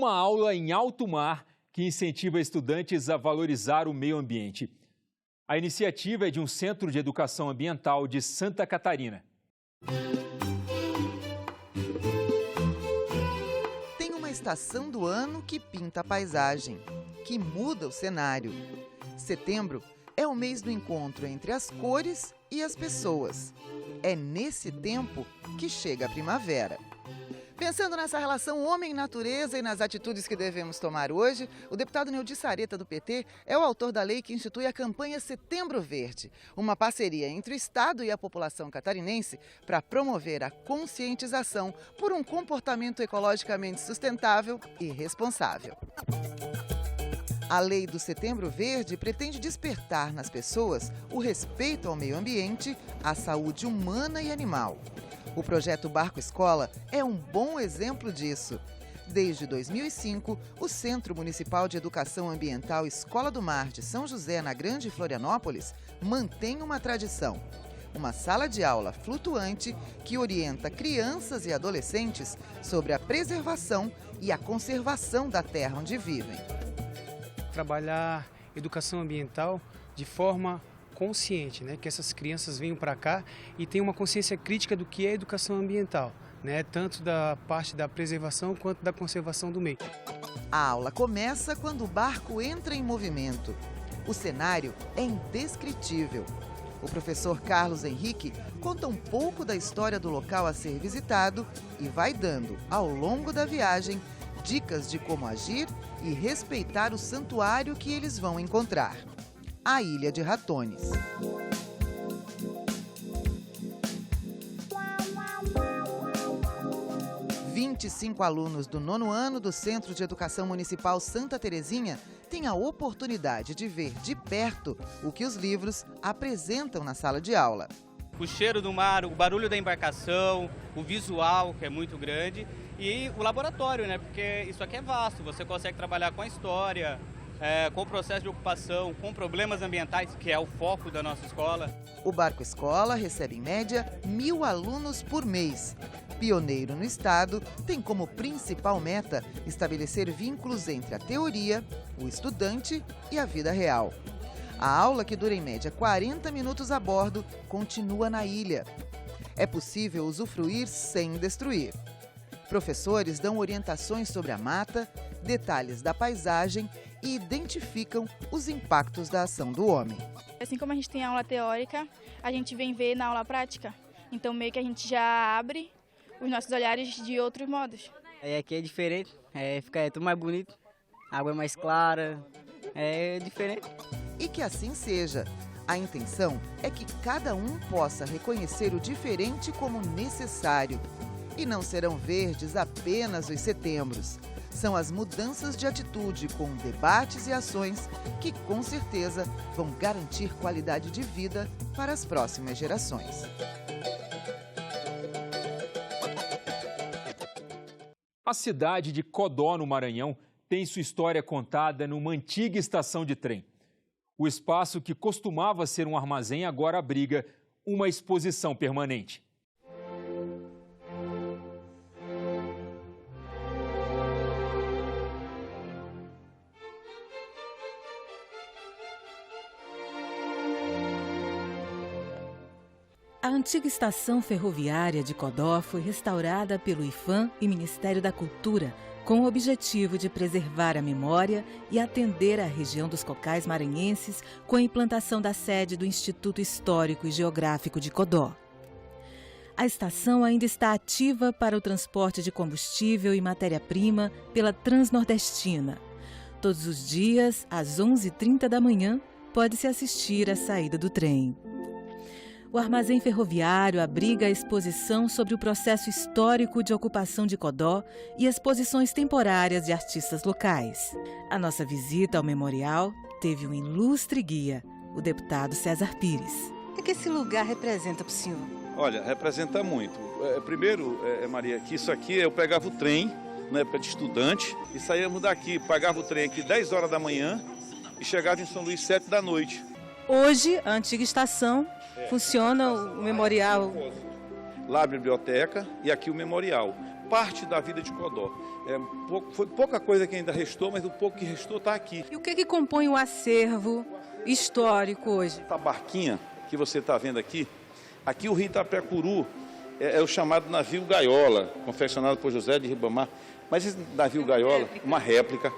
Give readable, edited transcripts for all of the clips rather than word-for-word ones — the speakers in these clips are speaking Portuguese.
Uma aula em alto mar que incentiva estudantes a valorizar o meio ambiente. A iniciativa é de um centro de educação ambiental de Santa Catarina. Tem uma estação do ano que pinta a paisagem, que muda o cenário. Setembro é o mês do encontro entre as cores e as pessoas. É nesse tempo que chega a primavera. Pensando nessa relação homem-natureza e nas atitudes que devemos tomar hoje, o deputado Neudi Sareta, do PT, é o autor da lei que institui a campanha Setembro Verde, uma parceria entre o Estado e a população catarinense para promover a conscientização por um comportamento ecologicamente sustentável e responsável. A lei do Setembro Verde pretende despertar nas pessoas o respeito ao meio ambiente, à saúde humana e animal. O projeto Barco Escola é um bom exemplo disso. Desde 2005, o Centro Municipal de Educação Ambiental Escola do Mar de São José, na Grande Florianópolis, mantém uma tradição. Uma sala de aula flutuante que orienta crianças e adolescentes sobre a preservação e a conservação da terra onde vivem. Trabalhar educação ambiental de forma consciente, que essas crianças venham para cá e tenham uma consciência crítica do que é educação ambiental, tanto da parte da preservação quanto da conservação do meio. A aula começa quando o barco entra em movimento. O cenário é indescritível. O professor Carlos Henrique conta um pouco da história do local a ser visitado e vai dando, ao longo da viagem, dicas de como agir e respeitar o santuário que eles vão encontrar. A Ilha de Ratones. – 25 alunos do 9º ano do Centro de Educação Municipal Santa Terezinha têm a oportunidade de ver de perto o que os livros apresentam na sala de aula. O cheiro do mar, o barulho da embarcação, o visual, que é muito grande, e o laboratório, porque isso aqui é vasto, você consegue trabalhar com a história, com o processo de ocupação, com problemas ambientais, que é o foco da nossa escola. O Barco Escola recebe, em média, 1.000 alunos por mês. Pioneiro no estado, tem como principal meta estabelecer vínculos entre a teoria, o estudante e a vida real. A aula, que dura em média 40 minutos a bordo, continua na ilha. É possível usufruir sem destruir. Professores dão orientações sobre a mata, detalhes da paisagem e identificam os impactos da ação do homem. Assim como a gente tem aula teórica, a gente vem ver na aula prática. Então meio que a gente já abre os nossos olhares de outros modos. Aqui é diferente, fica tudo mais bonito, a água é mais clara, é diferente. E que assim seja. A intenção é que cada um possa reconhecer o diferente como necessário. E não serão verdes apenas os setembros. São as mudanças de atitude com debates e ações que, com certeza, vão garantir qualidade de vida para as próximas gerações. A cidade de Codó, no Maranhão, tem sua história contada numa antiga estação de trem. O espaço que costumava ser um armazém agora abriga uma exposição permanente. A antiga estação ferroviária de Codó foi restaurada pelo IPHAN e Ministério da Cultura com o objetivo de preservar a memória e atender a região dos cocais maranhenses com a implantação da sede do Instituto Histórico e Geográfico de Codó. A estação ainda está ativa para o transporte de combustível e matéria-prima pela Transnordestina. Todos os dias, às 11h30 da manhã, pode-se assistir à saída do trem. O armazém ferroviário abriga a exposição sobre o processo histórico de ocupação de Codó e exposições temporárias de artistas locais. A nossa visita ao memorial teve um ilustre guia, o deputado César Pires. O que esse lugar representa para o senhor? Olha, representa muito. Primeiro, Maria, que isso aqui eu pegava o trem, na época de estudante, e saíamos daqui, pagava o trem aqui 10 horas da manhã e chegava em São Luís 7 da noite. Hoje, a antiga estação, funciona o memorial. Lá a biblioteca e aqui o memorial. parte da vida de Codó. Foi pouca coisa que ainda restou, mas o pouco que restou está aqui. E o que compõe o acervo histórico hoje? Essa barquinha que você está vendo aqui, aqui o rio Itapecuru é o chamado navio gaiola, confeccionado por José de Ribamar. Mas esse navio gaiola, uma réplica,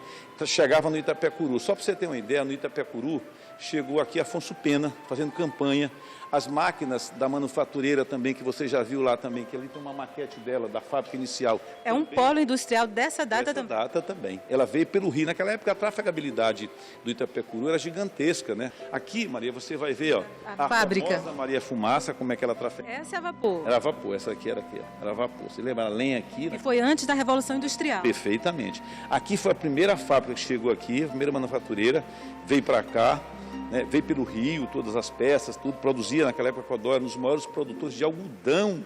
chegava no Itapecuru. Só para você ter uma ideia, no Itapecuru chegou aqui Afonso Pena, fazendo campanha. As máquinas da manufatureira também, que você já viu lá também, que ali tem uma maquete dela, da fábrica inicial. É um polo industrial dessa data também? Dessa data também. Ela veio pelo rio. Naquela época, a trafegabilidade do Itapecuru era gigantesca, né? Aqui, Maria, você vai ver, ó, a fábrica. Famosa Maria Fumaça, como é que ela trafegava. Essa é a vapor. Era vapor, essa aqui era aqui, ó. Era vapor. Você lembra a lenha aqui? E foi antes da Revolução Industrial. Perfeitamente. Aqui foi a primeira fábrica que chegou aqui, a primeira manufatureira, veio para cá, né, veio pelo rio, todas as peças, tudo, produzia naquela época Codó, era um dos maiores produtores de algodão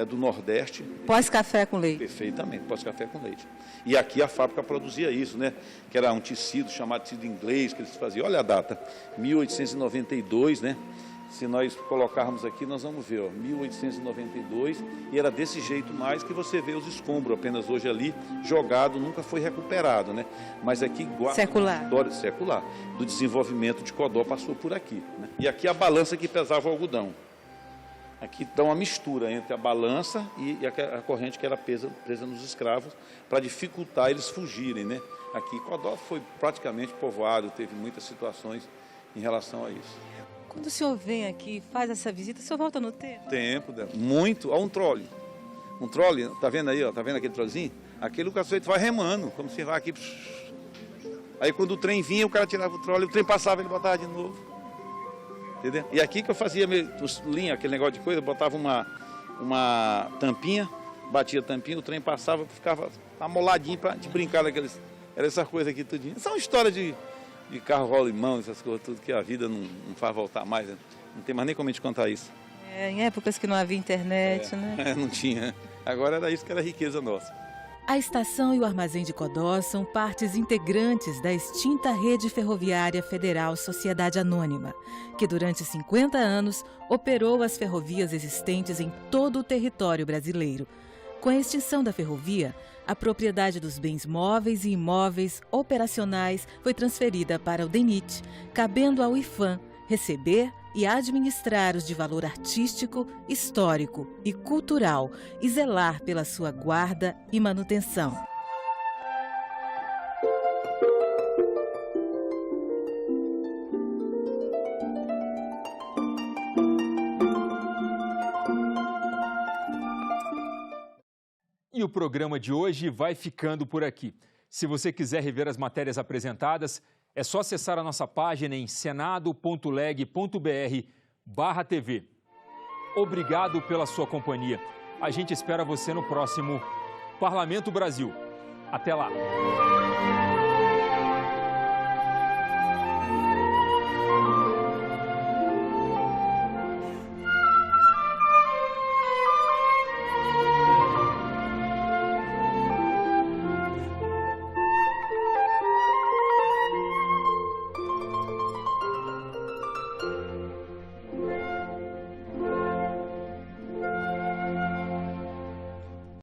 do Nordeste. Pós-café com leite. Perfeitamente, pós-café com leite. E aqui a fábrica produzia isso, né, que era um tecido chamado tecido inglês, que eles faziam. Olha a data, 1892, né? Se nós colocarmos aqui, nós vamos ver, ó, 1892, e era desse jeito mais que você vê os escombros, apenas hoje ali, jogado, nunca foi recuperado, né? Mas aqui guarda secular. A história secular do desenvolvimento de Codó, passou por aqui, né? E aqui a balança que pesava o algodão. Aqui dá uma mistura entre a balança e a corrente que era presa nos escravos, para dificultar eles fugirem, né? Aqui Codó foi praticamente povoado, teve muitas situações em relação a isso. Quando o senhor vem aqui, faz essa visita, o senhor volta no tempo? Tempo, muito. Olha um trole. Um trole, tá vendo aí, ó? Tá vendo aquele trolezinho? Aquele o caçoeiro vai remando, como se vai aqui. Aí quando o trem vinha, o cara tirava o trole, o trem passava, ele botava de novo. Entendeu? E aqui que eu fazia linha, aquele negócio de coisa, botava uma tampinha, batia a tampinha, o trem passava, ficava amoladinho para brincar daqueles. Era essa coisa aqui tudinho. Essa é uma história de carro rolimão, essas coisas tudo, que a vida não faz voltar mais, né? Não tem mais nem como a gente contar isso. Em épocas que não havia internet, né? Não tinha. Agora era isso que era a riqueza nossa. A estação e o armazém de Codó são partes integrantes da extinta Rede Ferroviária Federal Sociedade Anônima, que durante 50 anos operou as ferrovias existentes em todo o território brasileiro. Com a extinção da ferrovia, a propriedade dos bens móveis e imóveis operacionais foi transferida para o DENIT, cabendo ao IFAM receber e administrar os de valor artístico, histórico e cultural e zelar pela sua guarda e manutenção. E o programa de hoje vai ficando por aqui. Se você quiser rever as matérias apresentadas, é só acessar a nossa página em senado.leg.br/TV. Obrigado pela sua companhia. A gente espera você no próximo Parlamento Brasil. Até lá!